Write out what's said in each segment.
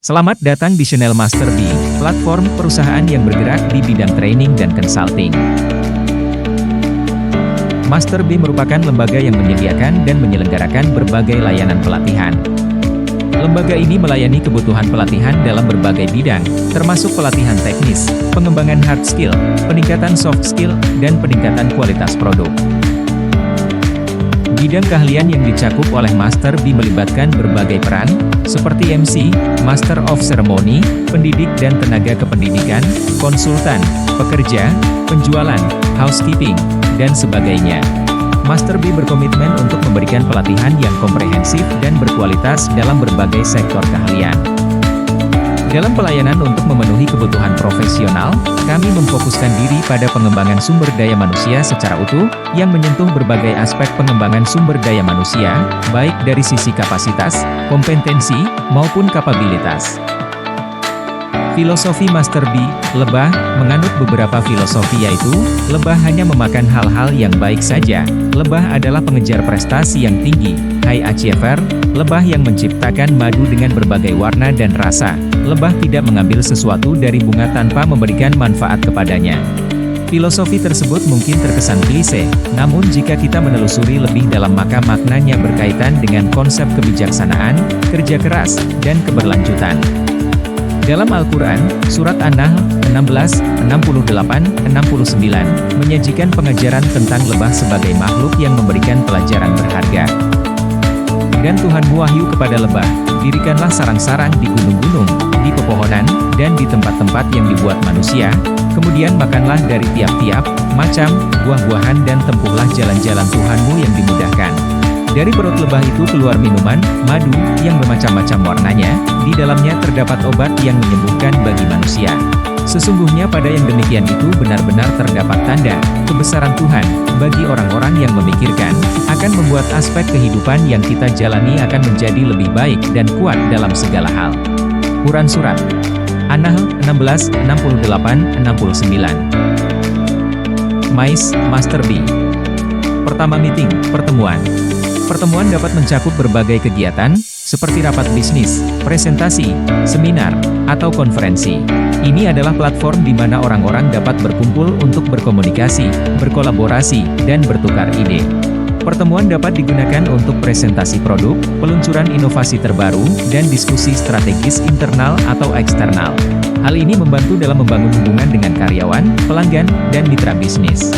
Selamat datang di channel Master B, platform perusahaan yang bergerak di bidang training dan consulting. Master B merupakan lembaga yang menyediakan dan menyelenggarakan berbagai layanan pelatihan. Lembaga ini melayani kebutuhan pelatihan dalam berbagai bidang, termasuk pelatihan teknis, pengembangan hard skill, peningkatan soft skill, dan peningkatan kualitas produk. Bidang keahlian yang dicakup oleh Master B melibatkan berbagai peran, seperti MC, Master of Ceremony, pendidik dan tenaga kependidikan, konsultan, pekerja, penjualan, housekeeping, dan sebagainya. Master B berkomitmen untuk memberikan pelatihan yang komprehensif dan berkualitas dalam berbagai sektor keahlian. Dalam pelayanan untuk memenuhi kebutuhan profesional, kami memfokuskan diri pada pengembangan sumber daya manusia secara utuh, yang menyentuh berbagai aspek pengembangan sumber daya manusia, baik dari sisi kapasitas, kompetensi, maupun kapabilitas. Filosofi Master B, lebah, menganut beberapa filosofi yaitu, lebah hanya memakan hal-hal yang baik saja, lebah adalah pengejar prestasi yang tinggi, high achiever, lebah yang menciptakan madu dengan berbagai warna dan rasa, lebah tidak mengambil sesuatu dari bunga tanpa memberikan manfaat kepadanya. Filosofi tersebut mungkin terkesan klise, namun jika kita menelusuri lebih dalam maka maknanya berkaitan dengan konsep kebijaksanaan, kerja keras, dan keberlanjutan. Dalam Al-Quran, Surat An-Nahl, 16, 68, 69, menyajikan pengajaran tentang lebah sebagai makhluk yang memberikan pelajaran berharga. Dan Tuhanmu wahyu kepada lebah, dirikanlah sarang-sarang di gunung-gunung, di pepohonan, dan di tempat-tempat yang dibuat manusia, kemudian makanlah dari tiap-tiap macam buah-buahan dan tempuhlah jalan-jalan Tuhanmu yang dimudahkan. Dari perut lebah itu keluar minuman, madu, yang bermacam-macam warnanya, di dalamnya terdapat obat yang menyembuhkan bagi manusia. Sesungguhnya pada yang demikian itu benar-benar terdapat tanda, kebesaran Tuhan, bagi orang-orang yang memikirkan, akan membuat aspek kehidupan yang kita jalani akan menjadi lebih baik dan kuat dalam segala hal. Quran Surat An-Nahl, 16, 68, 69. Mais, Master B. Pertama meeting, pertemuan. Pertemuan dapat mencakup berbagai kegiatan, seperti rapat bisnis, presentasi, seminar, atau konferensi. Ini adalah platform di mana orang-orang dapat berkumpul untuk berkomunikasi, berkolaborasi, dan bertukar ide. Pertemuan dapat digunakan untuk presentasi produk, peluncuran inovasi terbaru, dan diskusi strategis internal atau eksternal. Hal ini membantu dalam membangun hubungan dengan karyawan, pelanggan, dan mitra bisnis.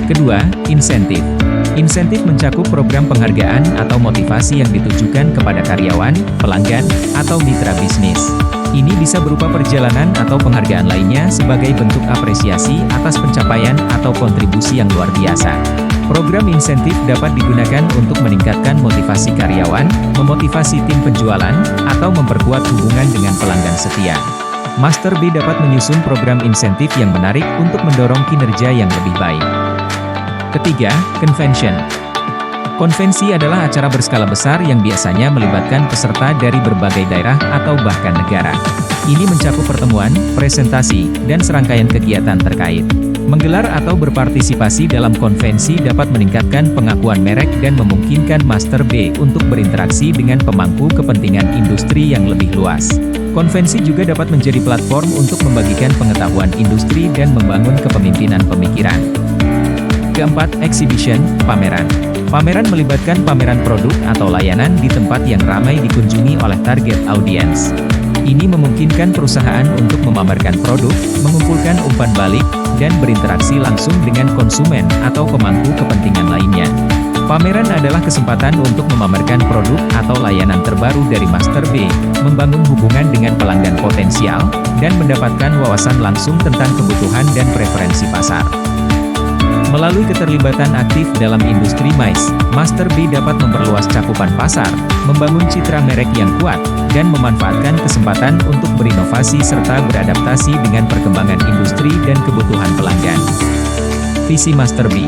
Kedua, insentif. Insentif mencakup program penghargaan atau motivasi yang ditujukan kepada karyawan, pelanggan, atau mitra bisnis. Ini bisa berupa perjalanan atau penghargaan lainnya sebagai bentuk apresiasi atas pencapaian atau kontribusi yang luar biasa. Program insentif dapat digunakan untuk meningkatkan motivasi karyawan, memotivasi tim penjualan, atau memperkuat hubungan dengan pelanggan setia. Master B dapat menyusun program insentif yang menarik untuk mendorong kinerja yang lebih baik. Ketiga, convention. Konvensi adalah acara berskala besar yang biasanya melibatkan peserta dari berbagai daerah atau bahkan negara. Ini mencakup pertemuan, presentasi, dan serangkaian kegiatan terkait. Menggelar atau berpartisipasi dalam konvensi dapat meningkatkan pengakuan merek dan memungkinkan Master B untuk berinteraksi dengan pemangku kepentingan industri yang lebih luas. Konvensi juga dapat menjadi platform untuk membagikan pengetahuan industri dan membangun kepemimpinan pemikiran. Keempat, exhibition, pameran. Pameran melibatkan pameran produk atau layanan di tempat yang ramai dikunjungi oleh target audiens. Ini memungkinkan perusahaan untuk memamerkan produk, mengumpulkan umpan balik, dan berinteraksi langsung dengan konsumen atau pemangku kepentingan lainnya. Pameran adalah kesempatan untuk memamerkan produk atau layanan terbaru dari Master B, membangun hubungan dengan pelanggan potensial, dan mendapatkan wawasan langsung tentang kebutuhan dan preferensi pasar. Melalui keterlibatan aktif dalam industri mais, Master B dapat memperluas cakupan pasar, membangun citra merek yang kuat, dan memanfaatkan kesempatan untuk berinovasi serta beradaptasi dengan perkembangan industri dan kebutuhan pelanggan. Visi Master B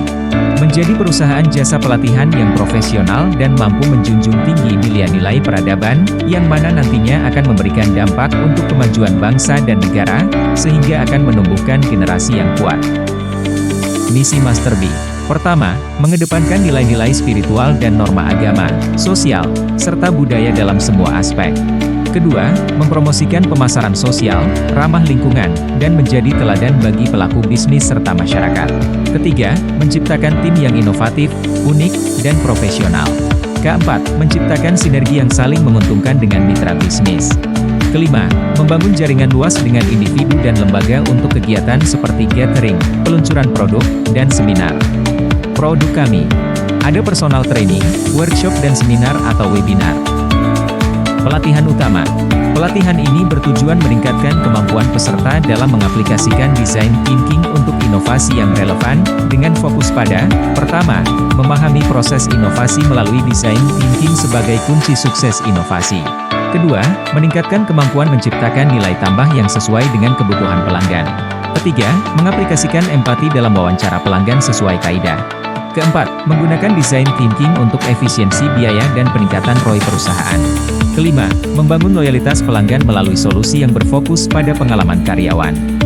menjadi perusahaan jasa pelatihan yang profesional dan mampu menjunjung tinggi nilai-nilai peradaban, yang mana nantinya akan memberikan dampak untuk kemajuan bangsa dan negara, sehingga akan menumbuhkan generasi yang kuat. Misi Master B. Pertama, mengedepankan nilai-nilai spiritual dan norma agama, sosial, serta budaya dalam semua aspek. Kedua, mempromosikan pemasaran sosial, ramah lingkungan, dan menjadi teladan bagi pelaku bisnis serta masyarakat. Ketiga, menciptakan tim yang inovatif, unik, dan profesional. Keempat, menciptakan sinergi yang saling menguntungkan dengan mitra bisnis. Kelima, membangun jaringan luas dengan individu dan lembaga untuk kegiatan seperti gathering, peluncuran produk, dan seminar. Produk kami. Ada personal training, workshop dan seminar atau webinar. Pelatihan utama. Pelatihan ini bertujuan meningkatkan kemampuan peserta dalam mengaplikasikan design thinking untuk inovasi yang relevan, dengan fokus pada, pertama, memahami proses inovasi melalui design thinking sebagai kunci sukses inovasi. Kedua, meningkatkan kemampuan menciptakan nilai tambah yang sesuai dengan kebutuhan pelanggan. Ketiga, mengaplikasikan empati dalam wawancara pelanggan sesuai kaidah. Keempat, menggunakan design thinking untuk efisiensi biaya dan peningkatan ROI perusahaan. Kelima, membangun loyalitas pelanggan melalui solusi yang berfokus pada pengalaman karyawan.